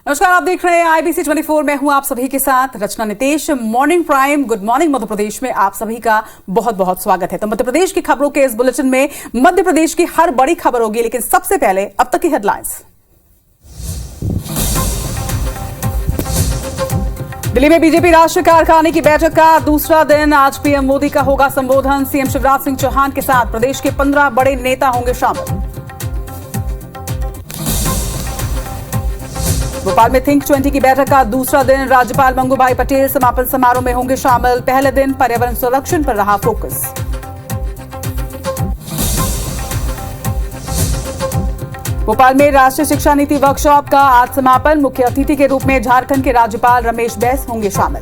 नमस्कार, आप देख रहे हैं आईबीसी 24। मैं हूं आप सभी के साथ Rachna Nitesh. Morning prime good morning Madhya Pradesh में आप सभी का बहुत बहुत स्वागत है। तो मध्य प्रदेश की खबरों के इस बुलेटिन में मध्य प्रदेश की हर बड़ी खबर होगी, लेकिन सबसे पहले अब तक की हेडलाइंस। दिल्ली में बीजेपी राष्ट्रीय कार्यकारिणी की बैठक का दूसरा दिन। आज पीएम मोदी का होगा संबोधन। सीएम शिवराज सिंह चौहान के साथ प्रदेश के 15 बड़े नेता होंगे शामिल। भोपाल में थिंक 20 की बैठक का दूसरा दिन। राज्यपाल मंगू भाई पटेल समापन समारोह में होंगे शामिल। पहले दिन पर्यावरण संरक्षण पर रहा फोकस। भोपाल में राष्ट्रीय शिक्षा नीति वर्कशॉप का आज समापन। मुख्य अतिथि के रूप में झारखंड के राज्यपाल रमेश बैस होंगे शामिल।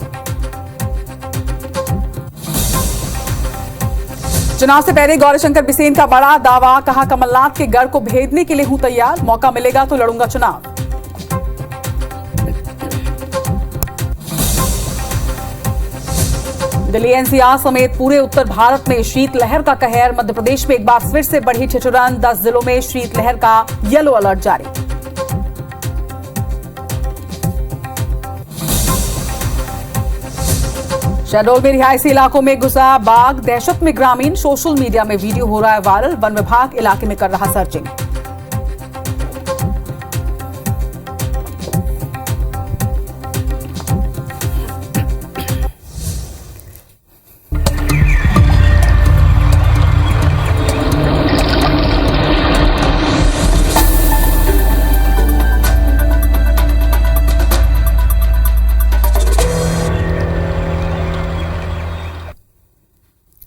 चुनाव से पहले गौरीशंकर बिसेन का बड़ा दावा। कहा, कमलनाथ के गढ़ को भेदने के लिए हूं तैयार, मौका मिलेगा तो लड़ूंगा चुनाव। दिल्ली एनसीआर समेत पूरे उत्तर भारत में शीतलहर का कहर। मध्य प्रदेश में एक बार फिर से बढ़ी ठिठुरन। 10 जिलों में शीतलहर का येलो अलर्ट जारी। शहडोल में रिहायशी इलाकों में घुसा बाघ। दहशत में ग्रामीण। सोशल मीडिया में वीडियो हो रहा है वायरल। वन विभाग इलाके में कर रहा सर्चिंग।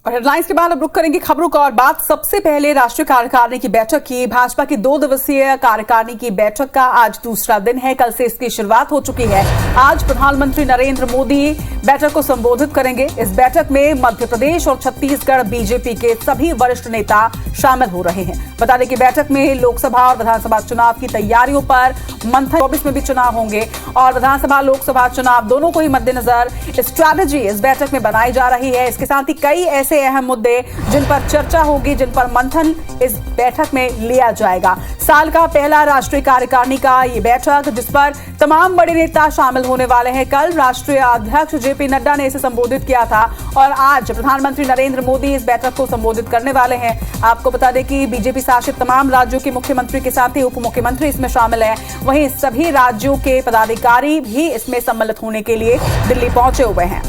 और हेडलाइंस के बाद अब रुक करेंगे खबरों का और बात सबसे पहले राष्ट्रीय कार्यकारिणी की बैठक की। भाजपा की 2 दिवसीय कार्यकारिणी की बैठक का आज दूसरा दिन है। कल से इसकी शुरुआत हो चुकी है। आज प्रधानमंत्री नरेंद्र मोदी बैठक को संबोधित करेंगे। इस बैठक में मध्य प्रदेश और छत्तीसगढ़ बीजेपी के सभी वरिष्ठ नेता शामिल हो रहे हैं। बता दें कि बैठक में लोकसभा और विधानसभा चुनाव की तैयारियों पर मंथन। 24 में भी चुनाव होंगे और विधानसभा लोकसभा चुनाव दोनों को ही मद्देनजर स्ट्रैटेजी इस बैठक में बनाई जा रही है। इसके साथ ही कई ऐसे अहम मुद्दे जिन पर चर्चा होगी, जिन पर मंथन इस बैठक में लिया जाएगा। साल का पहला राष्ट्रीय कार्यकारिणी का ये बैठक, जिस पर तमाम बड़े नेता शामिल होने वाले हैं। कल राष्ट्रीय अध्यक्ष जेपी नड्डा ने इसे संबोधित किया था और आज प्रधानमंत्री नरेंद्र मोदी इस बैठक को संबोधित करने वाले हैं। आपको बता दें कि बीजेपी शासित तमाम राज्यों के मुख्यमंत्री के साथ ही उप मुख्यमंत्री इसमें शामिल हैं। वहीं सभी राज्यों के पदाधिकारी भी इसमें सम्मिलित होने के लिए दिल्ली पहुंचे हुए हैं।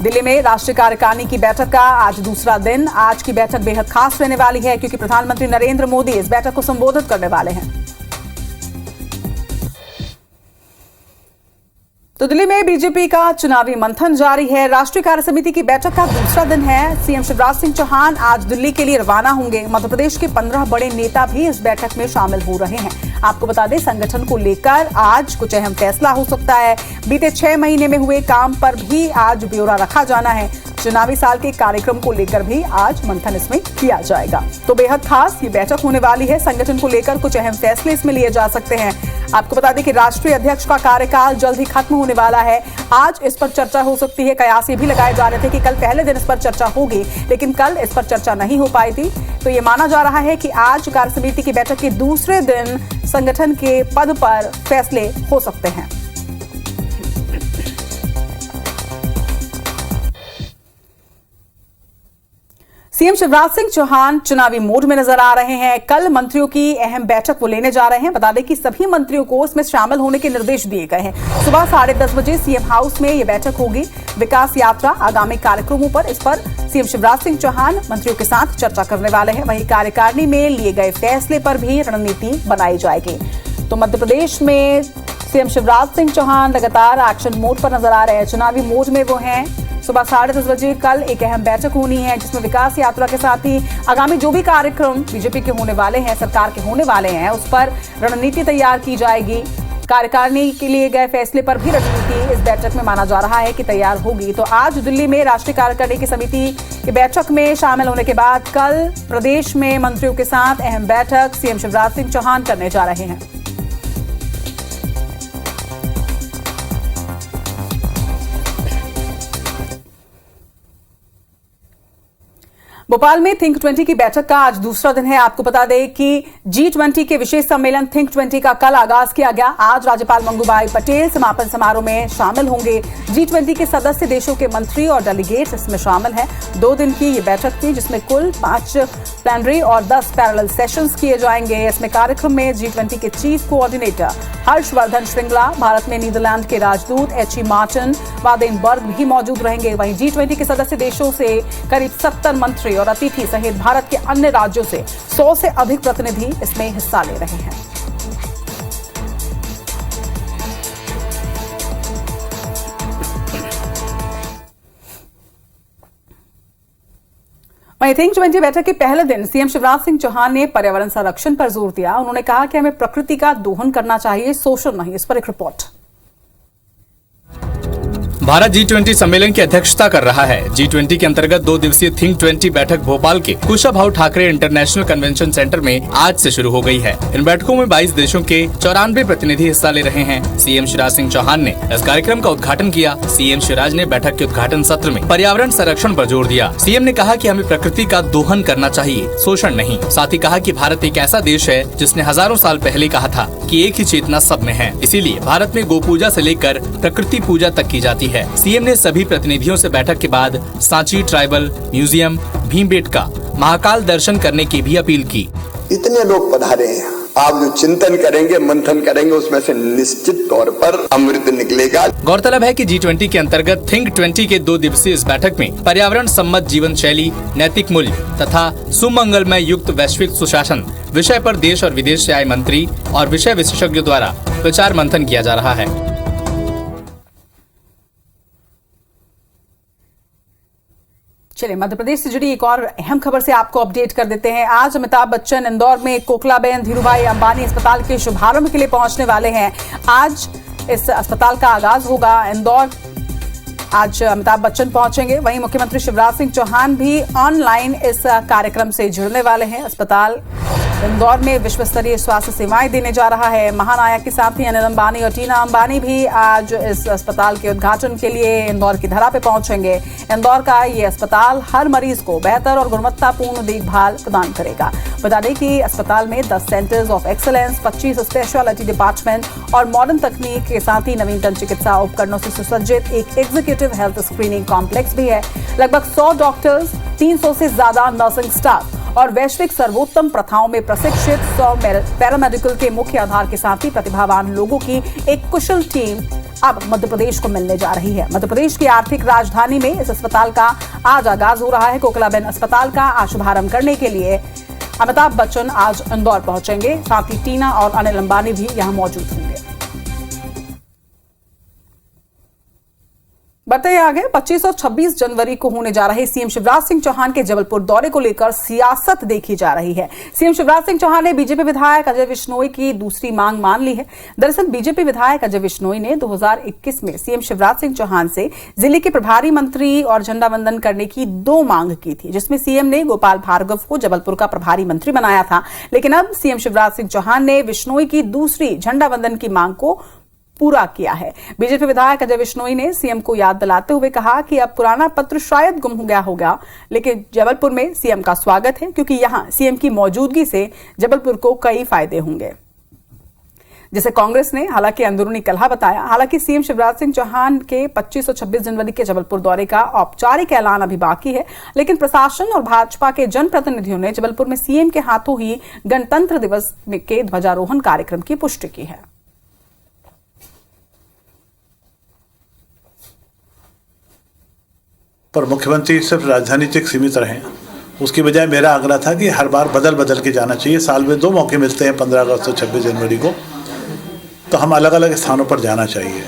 दिल्ली में राष्ट्रीय कार्यकारिणी की बैठक का आज दूसरा दिन। आज की बैठक बेहद खास रहने वाली है क्योंकि प्रधानमंत्री नरेंद्र मोदी इस बैठक को संबोधित करने वाले हैं। तो दिल्ली में बीजेपी का चुनावी मंथन जारी है। राष्ट्रीय कार्य समिति की बैठक का दूसरा दिन है। सीएम शिवराज सिंह चौहान आज दिल्ली के लिए रवाना होंगे। मध्य प्रदेश के 15 बड़े नेता भी इस बैठक में शामिल हो रहे हैं। आपको बता दें, संगठन को लेकर आज कुछ अहम फैसला हो सकता है। बीते 6 महीने में हुए काम पर भी आज ब्यौरा रखा जाना है। चुनावी साल के कार्यक्रम को लेकर भी आज मंथन इसमें किया जाएगा। तो बेहद खास ये बैठक होने वाली है। संगठन को लेकर कुछ अहम फैसले इसमें लिए जा सकते हैं। आपको बता दें कि राष्ट्रीय अध्यक्ष का कार्यकाल जल्द ही खत्म होने वाला है। आज इस पर चर्चा हो सकती है। कयास ये भी लगाए जा रहे थे कि कल पहले दिन इस पर चर्चा होगी, लेकिन कल इस पर चर्चा नहीं हो पाई थी। तो ये माना जा रहा है कि आज कार्य समिति की बैठक के दूसरे दिन संगठन के पद पर फैसले हो सकते हैं। सीएम शिवराज सिंह चौहान चुनावी मोड में नजर आ रहे हैं। कल मंत्रियों की अहम बैठक वो लेने जा रहे हैं। बता दें कि सभी मंत्रियों को इसमें शामिल होने के निर्देश दिए गए हैं। सुबह 10:30 बजे सीएम हाउस में ये बैठक होगी। विकास यात्रा, आगामी कार्यक्रमों पर इस पर सीएम शिवराज सिंह चौहान मंत्रियों के साथ चर्चा करने वाले हैं। वहीं कार्यकारिणी में लिए गए फैसले पर भी रणनीति बनाई जाएगी। तो मध्य प्रदेश में सीएम शिवराज सिंह चौहान लगातार एक्शन मोड पर नजर आ रहे हैं। चुनावी मोड में वो हैं। सुबह 10:30 बजे कल एक अहम बैठक होनी है, जिसमें विकास यात्रा के साथ ही आगामी जो भी कार्यक्रम बीजेपी के होने वाले हैं, सरकार के होने वाले हैं, उस पर रणनीति तैयार की जाएगी। कार्यकारिणी के लिए गए फैसले पर भी रणनीति इस बैठक में माना जा रहा है कि तैयार होगी। तो आज दिल्ली में राष्ट्रीय कार्यकारिणी की समिति की बैठक में शामिल होने के बाद कल प्रदेश में मंत्रियों के साथ अहम बैठक सीएम शिवराज सिंह चौहान करने जा रहे हैं। भोपाल में थिंक 20 की बैठक का आज दूसरा दिन है। आपको बता दें कि G20 के विशेष सम्मेलन थिंक 20 का कल आगाज किया गया। आज राज्यपाल मंगूभाई पटेल समापन समारोह में शामिल होंगे। G20 के सदस्य देशों के मंत्री और डेलीगेट्स इसमें शामिल हैं। 2 दिन की ये बैठक थी जिसमें कुल 5 प्लेनरी और 10 पैरेलल सेशंस किए जाएंगे। इसमें कार्यक्रम में G20 के चीफ कोऑर्डिनेटर हर्षवर्धन श्रृंगला, भारत में नीदरलैंड के राजदूत एच.ई. मार्टिन वादेनबर्ग भी मौजूद रहेंगे। वहीं G20 के सदस्य देशों से करीब 70 मंत्री और अतिथि सहित भारत के अन्य राज्यों से 100 से अधिक प्रतिनिधि इसमें हिस्सा ले रहे हैं। वहीं थिंक 20 बैठक के पहले दिन सीएम शिवराज सिंह चौहान ने पर्यावरण संरक्षण पर जोर दिया। उन्होंने कहा कि हमें प्रकृति का दोहन करना चाहिए, सोशल नहीं। इस पर एक रिपोर्ट। भारत G20 सम्मेलन की अध्यक्षता कर रहा है। G20 के अंतर्गत 2 दिवसीय थिंक 20 बैठक भोपाल के Kushabhau Thackeray international convention centre में आज से शुरू हो गई है। इन बैठकों में 22 देशों के 94 प्रतिनिधि हिस्सा ले रहे हैं। सीएम शिवराज सिंह चौहान ने इस कार्यक्रम का उद्घाटन किया। सीएम शिवराज ने बैठक के उद्घाटन सत्र में पर्यावरण संरक्षण पर जोर दिया। सीएम ने कहा कि हमें प्रकृति का दोहन करना चाहिए, शोषण नहीं। साथ ही कहा कि भारत एक ऐसा देश है जिसने हजारों साल पहले कहा था कि एक ही चेतना सब में है, इसीलिए भारत में गो पूजा से लेकर प्रकृति पूजा तक की जाती है। सीएम ने सभी प्रतिनिधियों से बैठक के बाद सांची ट्राइबल म्यूजियम, भीमबेटका, महाकाल दर्शन करने की भी अपील की। इतने लोग पधारे हैं, आप जो चिंतन करेंगे, मंथन करेंगे, उसमें से निश्चित तौर पर अमृत निकलेगा। गौरतलब है कि G20 के अंतर्गत थिंक 20 के 2 दिवसीय इस बैठक में पर्यावरण सम्मत जीवन शैली, नैतिक मूल्य तथा सुमंगलमय युक्त वैश्विक सुशासन विषय पर देश और विदेश से आए मंत्री और विषय विशेषज्ञों द्वारा विचार मंथन किया जा रहा है। चलिए मध्य प्रदेश से जुड़ी एक और अहम खबर से आपको अपडेट कर देते हैं। आज अमिताभ बच्चन इंदौर में कोकलाबेन धीरूभाई अंबानी अस्पताल के शुभारंभ के लिए पहुंचने वाले हैं। आज इस अस्पताल का आगाज होगा। इंदौर आज अमिताभ बच्चन पहुंचेंगे। वहीं मुख्यमंत्री शिवराज सिंह चौहान भी ऑनलाइन इस कार्यक्रम से जुड़ने वाले हैं। अस्पताल इंदौर में विश्व स्तरीय स्वास्थ्य सेवाएं देने जा रहा है। महानायक के साथ ही अनिल अंबानी और टीना अंबानी भी आज इस अस्पताल के उद्घाटन के लिए इंदौर की धरा पे पहुंचेंगे। इंदौर का ये अस्पताल हर मरीज को बेहतर और गुणवत्तापूर्ण देखभाल प्रदान करेगा। बता दें कि अस्पताल में 10 centres of excellence, 25 speciality department और मॉडर्न तकनीक के साथ ही नवीनतम चिकित्सा उपकरणों से सुसज्जित एक एग्जीक्यूटिव हेल्थ स्क्रीनिंग कॉम्प्लेक्स भी है। लगभग 100 डॉक्टर्स, 300 से ज्यादा नर्सिंग स्टाफ और वैश्विक सर्वोत्तम प्रथाओं में प्रशिक्षित 100 पैरामेडिकल के मुख्य आधार के साथ ही प्रतिभावान लोगों की एक कुशल टीम अब मध्य प्रदेश को मिलने जा रही है। मध्य प्रदेश की आर्थिक राजधानी में इस अस्पताल का आज आगाज हो रहा है। कोकलाबेन अस्पताल का आज शुभारंभ करने के लिए अमिताभ बच्चन आज इंदौर पहुंचेंगे। साथ ही टीना और अनिल अंबानी भी यहां मौजूद होंगे। बढ़ते हैं आगे। 25 और 26 जनवरी को होने जा रहे सीएम शिवराज सिंह चौहान के जबलपुर दौरे को लेकर सियासत देखी जा रही है। सीएम शिवराज सिंह चौहान ने बीजेपी विधायक अजय विश्नोई की दूसरी मांग मान ली है। दरअसल बीजेपी विधायक अजय विश्नोई ने 2021 में सीएम शिवराज सिंह चौहान से जिले के प्रभारी मंत्री और झंडा वंदन करने की 2 मांग की थी, जिसमें सीएम ने गोपाल भार्गव को जबलपुर का प्रभारी मंत्री बनाया था। लेकिन अब सीएम शिवराज सिंह चौहान ने विश्नोई की दूसरी झंडा वंदन की मांग को पूरा किया है। बीजेपी विधायक अजय विश्नोई ने सीएम को याद दिलाते हुए कहा कि अब पुराना पत्र शायद गुम हो गया होगा, लेकिन जबलपुर में सीएम का स्वागत है क्योंकि यहां सीएम की मौजूदगी से जबलपुर को कई फायदे होंगे, जिसे कांग्रेस ने हालांकि अंदरूनी कलह बताया। हालांकि सीएम शिवराज सिंह चौहान के 25 और 26 जनवरी के जबलपुर दौरे का औपचारिक ऐलान अभी बाकी है, लेकिन प्रशासन और भाजपा के जनप्रतिनिधियों ने जबलपुर में सीएम के हाथों ही गणतंत्र दिवस के ध्वजारोहण कार्यक्रम की पुष्टि की है। पर मुख्यमंत्री सिर्फ राजधानी तक सीमित रहें, उसकी बजाय मेरा आग्रह था कि हर बार बदल बदल के जाना चाहिए। साल में 2 मौके मिलते हैं, 15 अगस्त और 26 जनवरी को, तो हम अलग अलग स्थानों पर जाना चाहिए।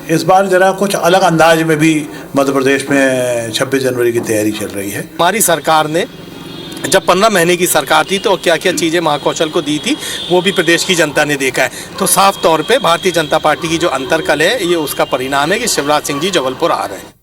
इस बार जरा कुछ अलग अंदाज में भी मध्य प्रदेश में 26 जनवरी की तैयारी चल रही है। हमारी सरकार ने जब 15 महीने की सरकार थी तो क्या क्या चीज़ें महाकौशल को दी थी वो भी प्रदेश की जनता ने देखा है। तो साफ तौर पे भारतीय जनता पार्टी की जो अंतरकल है ये उसका परिणाम है कि शिवराज सिंह जी जबलपुर आ रहे हैं।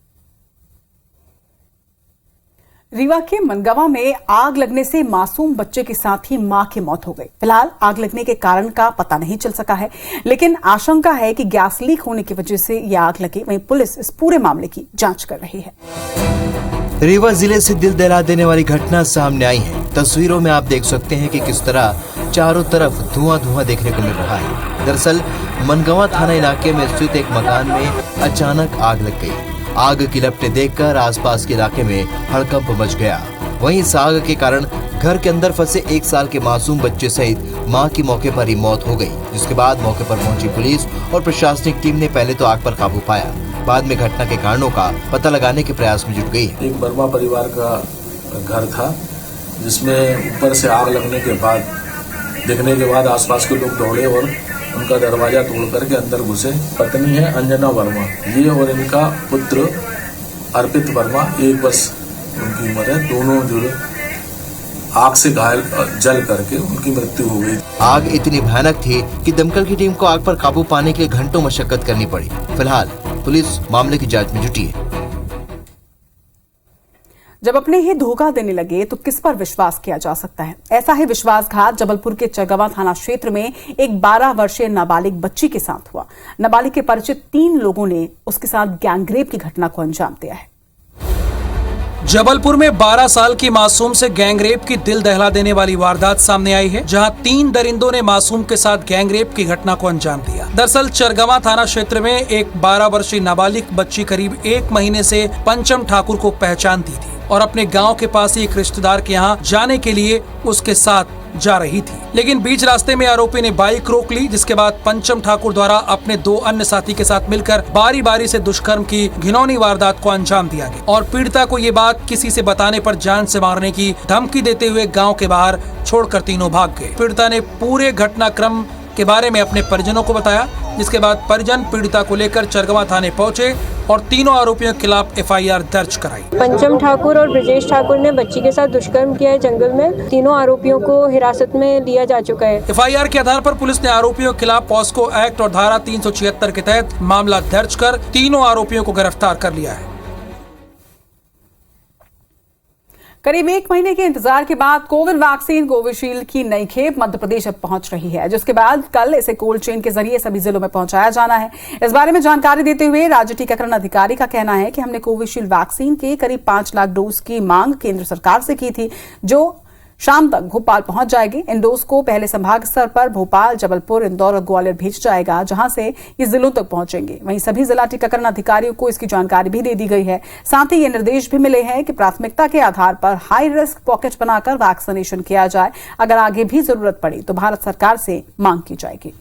रीवा के मनगावा में आग लगने से मासूम बच्चे के साथ ही मां की मौत हो गई। फिलहाल आग लगने के कारण का पता नहीं चल सका है, लेकिन आशंका है कि गैस लीक होने की वजह से यह आग लगी। वहीं पुलिस इस पूरे मामले की जांच कर रही है। रीवा जिले से दिल दहला देने वाली घटना सामने आई है। तस्वीरों में आप देख सकते हैं कि किस तरह चारों तरफ धुआं देखने को मिल रहा है। दरअसल मनगवा थाना इलाके में स्थित एक मकान में अचानक आग लग गई। आग की लपटें देखकर आसपास के इलाके में हड़कंप मच गया। वहीं इस आग के कारण घर के अंदर फंसे 1 साल के मासूम बच्चे सहित मां की मौके पर ही मौत हो गई, जिसके बाद मौके पर पहुंची पुलिस और प्रशासनिक टीम ने पहले तो आग पर काबू पाया, बाद में घटना के कारणों का पता लगाने के प्रयास में जुट गई है। एक वर्मा परिवार का घर था जिसमें ऊपर से आग लगने के बाद देखने के बाद आसपास के लोग दौड़े और उनका दरवाजा तोड़ करके अंदर घुसे। पत्नी है अंजना वर्मा, ये और इनका पुत्र अर्पित वर्मा, 1 वर्ष उनकी उम्र है। दोनों जो आग से घायल जल करके उनकी मृत्यु हो गई। आग इतनी भयानक थी कि दमकल की टीम को आग पर काबू पाने के लिए घंटों मशक्कत करनी पड़ी। फिलहाल पुलिस मामले की जांच में जुटी है। जब अपने ही धोखा देने लगे तो किस पर विश्वास किया जा सकता है? ऐसा ही विश्वासघात जबलपुर के चरगवा थाना क्षेत्र में एक 12 वर्षीय नाबालिग बच्ची के साथ हुआ। नाबालिग के परिचित 3 लोगों ने उसके साथ गैंगरेप की घटना को अंजाम दिया है। जबलपुर में 12 साल की मासूम से गैंगरेप की दिल दहला देने वाली वारदात सामने आई है, जहां 3 दरिंदों ने मासूम के साथ गैंगरेप की घटना को अंजाम दिया। दरअसल चरगवा थाना क्षेत्र में एक 12 वर्षीय नाबालिग बच्ची करीब 1 महीने से पंचम ठाकुर को पहचानती थी और अपने गांव के पास ही एक रिश्तेदार के यहाँ जाने के लिए उसके साथ जा रही थी, लेकिन बीच रास्ते में आरोपी ने बाइक रोक ली, जिसके बाद पंचम ठाकुर द्वारा अपने 2 अन्य साथी के साथ मिलकर बारी बारी से दुष्कर्म की घिनौनी वारदात को अंजाम दिया गया और पीड़िता को ये बात किसी से बताने पर जान से मारने की धमकी देते हुए गाँव के बाहर छोड़कर तीनों भाग गए। पीड़िता ने पूरे घटनाक्रम के बारे में अपने परिजनों को बताया, जिसके बाद परिजन पीड़िता को लेकर चरगवा थाने पहुंचे और तीनों आरोपियों के खिलाफ FIR दर्ज कराई। पंचम ठाकुर और ब्रजेश ठाकुर ने बच्ची के साथ दुष्कर्म किया है जंगल में। तीनों आरोपियों को हिरासत में लिया जा चुका है। FIR के आधार पर पुलिस ने आरोपियों के खिलाफ पॉस्को एक्ट और धारा 376 के तहत मामला दर्ज कर तीनों आरोपियों को गिरफ्तार कर लिया है। करीब 1 महीने के इंतजार के बाद कोविड वैक्सीन कोविशील्ड की नई खेप मध्य प्रदेश अब पहुंच रही है, जिसके बाद कल इसे कोल्ड चेन के जरिए सभी जिलों में पहुंचाया जाना है। इस बारे में जानकारी देते हुए राज्य टीकाकरण अधिकारी का कहना है कि हमने कोविशील्ड वैक्सीन के करीब 5 लाख डोज की मांग केंद्र सरकार से की थी, जो शाम तक भोपाल पहुंच जाएगी। इन डोज को पहले संभाग स्तर पर भोपाल, जबलपुर, इंदौर और ग्वालियर भेजा जाएगा, जहां से ये जिलों तक पहुंचेंगे। वहीं सभी जिला टीकाकरण अधिकारियों को इसकी जानकारी भी दे दी गई है। साथ ही ये निर्देश भी मिले हैं कि प्राथमिकता के आधार पर हाई रिस्क पॉकेट बनाकर वैक्सीनेशन किया जाए। अगर आगे भी जरूरत पड़ी तो भारत सरकार से मांग की जाएगी।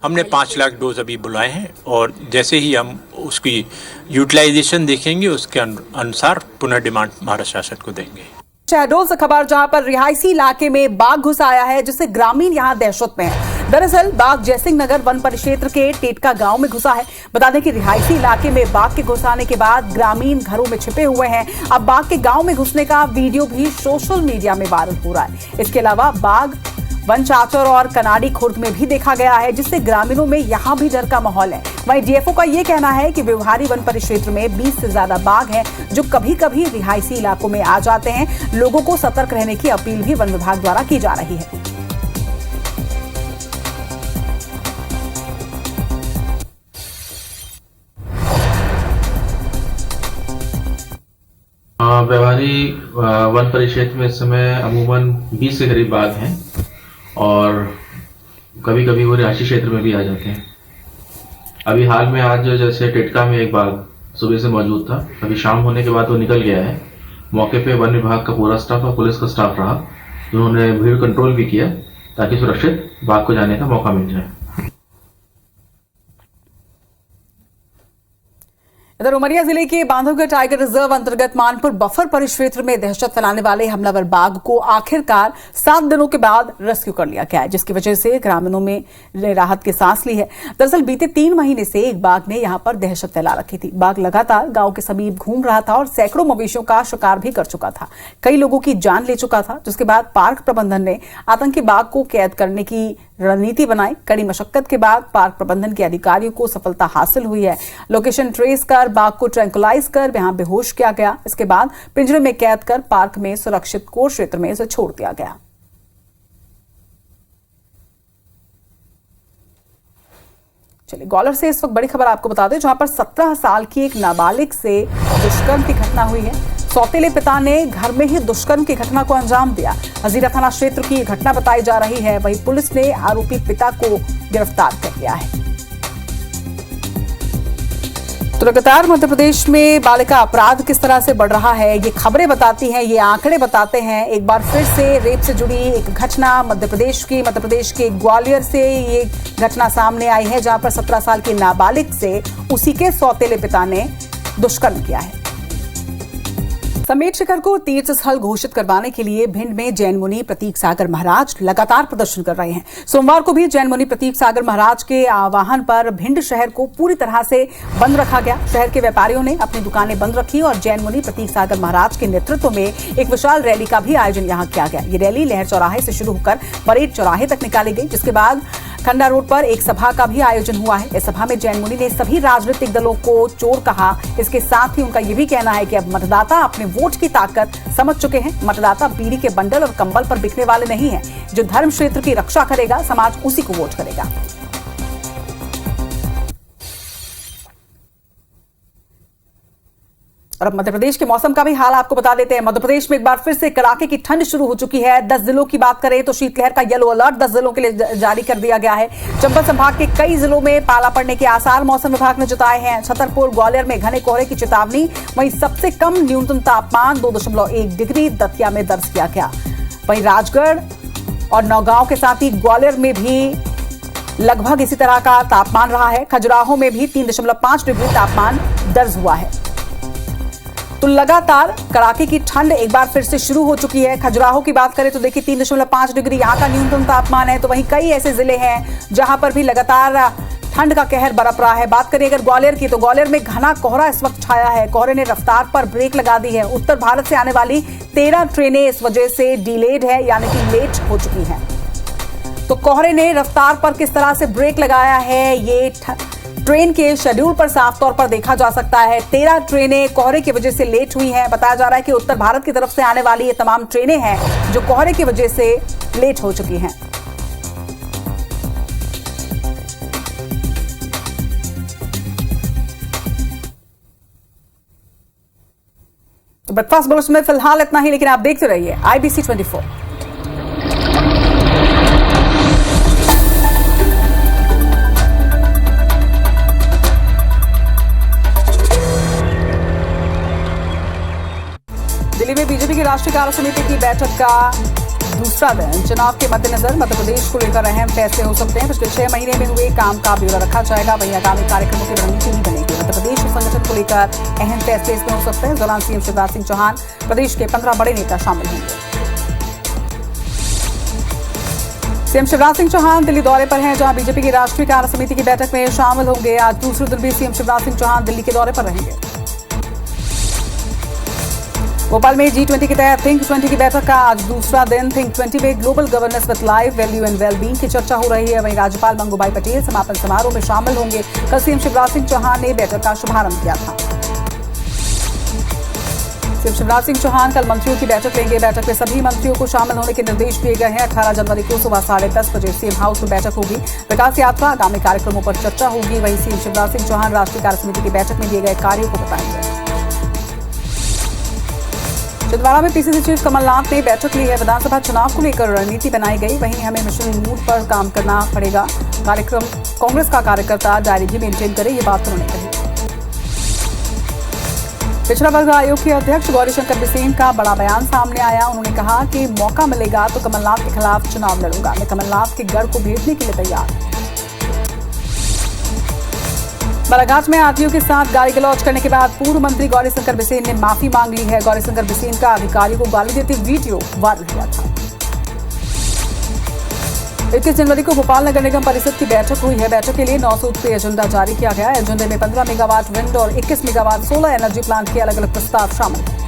हमने 5 लाख डोज अभी बुलाए हैं और जैसे ही हम उसकी यूटिलाइजेशन देखेंगे उसके अनुसार पुनः डिमांड भारत शासन को देंगे। शहडोल से खबर, जहां पर रिहायशी इलाके में बाघ घुस आया है, जिससे ग्रामीण यहां दहशत में है। दरअसल बाघ जयसिंह नगर वन परिक्षेत्र के टेटका गांव में घुसा है। बता दें कि रिहायशी इलाके में बाघ के घुस आने के बाद ग्रामीण घरों में छिपे हुए हैं। अब बाघ के गांव में घुसने का वीडियो भी सोशल मीडिया में वायरल हो रहा है। इसके अलावा बाघ वन चाचर और कनाडी खुर्द में भी देखा गया है, जिससे ग्रामीणों में यहां भी डर का माहौल है। वहीं डीएफओ का यह कहना है कि व्यवहारी वन परिक्षेत्र में 20 से ज्यादा बाघ हैं, जो कभी कभी रिहायशी इलाकों में आ जाते हैं। लोगों को सतर्क रहने की अपील भी वन विभाग द्वारा की जा रही है। व्यवहारी वन परिक्षेत्र में इस समय अमूमन 20 के करीब बाघ हैं और कभी कभी वो रिहायशी क्षेत्र में भी आ जाते हैं। अभी हाल में आज जैसे टेटका में एक बाघ सुबह से मौजूद था, अभी शाम होने के बाद वो निकल गया है। मौके पे वन विभाग का पूरा स्टाफ और पुलिस का स्टाफ रहा, जिन्होंने भीड़ कंट्रोल भी किया ताकि सुरक्षित बाघ को जाने का मौका मिल जाए। इधर उमरिया जिले के बांधवगढ़ टाइगर रिजर्व अंतर्गत मानपुर बफर परिक्षेत्र में दहशत फैलाने वाले हमलावर बाघ को आखिरकार 7 दिनों के बाद रेस्क्यू कर लिया गया है, जिसकी वजह से ग्रामीणों में राहत की सांस ली है। दरअसल बीते 3 महीने से एक बाघ ने यहां पर दहशत फैला रखी थी। बाघ लगातार गांव के समीप घूम रहा था और सैकड़ों मवेशियों का शिकार भी कर चुका था, कई लोगों की जान ले चुका था। जिसके बाद पार्क प्रबंधन ने आतंकी बाघ को कैद करने की रणनीति बनाई। कड़ी मशक्कत के बाद पार्क प्रबंधन के अधिकारियों को सफलता हासिल हुई है। लोकेशन ट्रेस कर बाघ को ट्रैंकुलाइज कर यहां बेहोश किया गया। इसके बाद पिंजरे में कैद कर पार्क में सुरक्षित कोर क्षेत्र में इसे छोड़ दिया गया। चलिए ग्वालियर से इस वक्त बड़ी खबर आपको बता दें, जहां पर 17 साल की एक नाबालिग से दुष्कर्म की घटना हुई है। सौतेले पिता ने घर में ही दुष्कर्म की घटना को अंजाम दिया। हजीरा थाना क्षेत्र की घटना बताई जा रही है। वहीं पुलिस ने आरोपी पिता को गिरफ्तार कर लिया है। तो लगातार मध्य प्रदेश में बालिका अपराध किस तरह से बढ़ रहा है, ये खबरें बताती हैं, ये आंकड़े बताते हैं। एक बार फिर से रेप से जुड़ी एक घटना मध्य प्रदेश के ग्वालियर से ये घटना सामने आई है, जहां पर 17 साल की नाबालिग से उसी के सौतेले पिता ने दुष्कर्म किया है। समेत शिखर को तीर्थ स्थल घोषित करवाने के लिए भिंड में जैन मुनि प्रतीक सागर महाराज लगातार प्रदर्शन कर रहे हैं। सोमवार को भी जैन मुनि प्रतीक सागर महाराज के आह्वान पर भिंड शहर को पूरी तरह से बंद रखा गया। शहर के व्यापारियों ने अपनी दुकानें बंद रखी और जैन मुनि प्रतीक सागर महाराज के नेतृत्व में एक विशाल रैली का भी आयोजन यहां किया गया। ये रैली लहर चौराहे से शुरू होकर परेड चौराहे तक निकाली गई, जिसके बाद खंडा रोड पर एक सभा का भी आयोजन हुआ है। इस सभा में जैन मुनि ने सभी राजनीतिक दलों को चोर कहा। इसके साथ ही उनका यह भी कहना है कि अब मतदाता अपने वोट की ताकत समझ चुके हैं। मतदाता बीड़ी के बंडल और कंबल पर बिकने वाले नहीं हैं। जो धर्म क्षेत्र की रक्षा करेगा, समाज उसी को वोट करेगा। और अब मध्य प्रदेश के मौसम का भी हाल आपको बता देते हैं। मध्य प्रदेश में एक बार फिर से कड़ाके की ठंड शुरू हो चुकी है। 10 जिलों की बात करें तो शीतलहर का येलो अलर्ट 10 जिलों के लिए जारी कर दिया गया है। चंबल संभाग के कई जिलों में पाला पड़ने के आसार मौसम विभाग ने जताए हैं। छतरपुर ग्वालियर में घने कोहरे की चेतावनी। वहीं सबसे कम न्यूनतम तापमान 2.1 डिग्री दतिया में दर्ज किया गया। वहीं राजगढ़ और नौगांव के साथ ही ग्वालियर में भी लगभग इसी तरह का तापमान रहा है। खजुराहो में भी 3.5 डिग्री तापमान दर्ज हुआ है। तो लगातार कड़ाके की ठंड एक बार फिर से शुरू हो चुकी है। खजुराहो की बात करें तो देखिए 3.5 डिग्री यहाँ का न्यूनतम तापमान है। तो वहीं कई ऐसे जिले हैं जहां पर भी लगातार ठंड का कहर बरप रहा है। बात करें अगर ग्वालियर की, तो ग्वालियर में घना कोहरा इस वक्त छाया है। कोहरे ने रफ्तार पर ब्रेक लगा दी है। उत्तर भारत से आने वाली 13 ट्रेनें इस वजह से डिलेड है, यानी कि लेट हो चुकी हैं। तो कोहरे ने रफ्तार पर किस तरह से ब्रेक लगाया है, ये ट्रेन के शेड्यूल पर साफ तौर पर देखा जा सकता है। 13 ट्रेनें कोहरे की वजह से लेट हुई हैं। बताया जा रहा है कि उत्तर भारत की तरफ से आने वाली ये तमाम ट्रेनें हैं जो कोहरे की वजह से लेट हो चुकी हैं। तो ब्रेकफास्ट बुलेटिन में फिलहाल इतना ही, लेकिन आप देखते रहिए IBC 24। दिल्ली में बीजेपी की राष्ट्रीय कार्य समिति की बैठक का दूसरा दिन। चुनाव के मद्देनजर मध्य प्रदेश को लेकर अहम फैसले हो सकते हैं। पिछले 6 महीने में हुए काम का ब्यौरा रखा जाएगा। वहीं आगामी कार्यक्रमों की रणनीति भी बनेगी। मध्य प्रदेश संगठन को लेकर अहम फैसले इसमें हो सकते हैं। इस दौरान सीएम शिवराज सिंह चौहान, प्रदेश के 15 बड़े नेता शामिल होंगे। सीएम शिवराज सिंह चौहान दिल्ली दौरे पर हैं, जहां बीजेपी की राष्ट्रीय कार्य समिति की बैठक में शामिल होंगे। आज दूसरे दिन भी सीएम शिवराज सिंह चौहान दिल्ली के दौरे पर रहेंगे। भोपाल में G20 के तहत थिंक 20 की बैठक का आज दूसरा दिन। थिंक 20 में global governance with life, value and wellbeing की चर्चा हो रही है। वहीं राज्यपाल मंगूभाई पटेल समापन समारोह में शामिल होंगे। कल सीएम शिवराज सिंह चौहान ने बैठक का शुभारंभ किया था। सीएम शिवराज सिंह चौहान कल मंत्रियों की बैठक लेंगे। बैठक में सभी मंत्रियों को शामिल होने के निर्देश दिए गए हैं। 18 जनवरी को सुबह 10:30 बजे सीएम हाउस में बैठक होगी। विकास यात्रा, आगामी कार्यक्रमों पर चर्चा होगी। वहीं सीएम शिवराज सिंह चौहान राष्ट्रीय कार्य समिति की बैठक में दिए गए कार्यों को बताएंगे। छिंदवाड़ा में पीसीसी चीफ कमलनाथ ने बैठक ली है। विधानसभा चुनाव को लेकर रणनीति बनाई गई। वहीं हमें मिशन मूड पर काम करना पड़ेगा। कार्यक्रम कांग्रेस का कार्यकर्ता डायरी भी मेंटेन करे, ये बात उन्होंने कही। पिछड़ा वर्ग आयोग के अध्यक्ष गौरीशंकर बिसेन का बड़ा बयान सामने आया। उन्होंने कहा कि मौका मिलेगा तो कमलनाथ के खिलाफ चुनाव लड़ूंगा। मैं कमलनाथ के गढ़ को भेजने के लिए तैयार। बालाघाट में आरटीओ के साथ गाली गलौज करने के बाद पूर्व मंत्री गौरीशंकर बिसेन ने माफी मांग ली है। गौरीशंकर बिसेन का अधिकारियों को गाली देते वीडियो वायरल हुआ था। 21 जनवरी को भोपाल नगर निगम परिषद की बैठक हुई है। बैठक के लिए 9 सूत्रीय एजेंडा जारी किया गया। एजेंडे में 15 मेगावाट विंड और 21 मेगावाट सोलर एनर्जी प्लांट के अलग अलग प्रस्ताव शामिल हैं।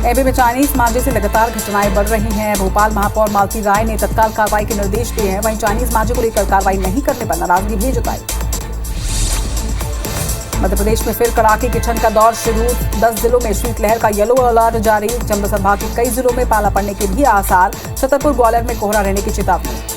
एमपी में चाइनीज मांझे से लगातार घटनाएं बढ़ रही हैं। भोपाल महापौर मालती राय ने तत्काल कार्रवाई के निर्देश दिए हैं। वहीं चाइनीज मांझे को लेकर कार्रवाई नहीं करने पर नाराजगी भी जताई। मध्य प्रदेश में फिर कड़ाके की ठंड का दौर शुरू। 10 जिलों में शीतलहर का येलो अलर्ट जारी। चंबल संभाग के कई जिलों में पाला पड़ने के भी आसार। छतरपुर ग्वालियर में कोहरा रहने की चेतावनी।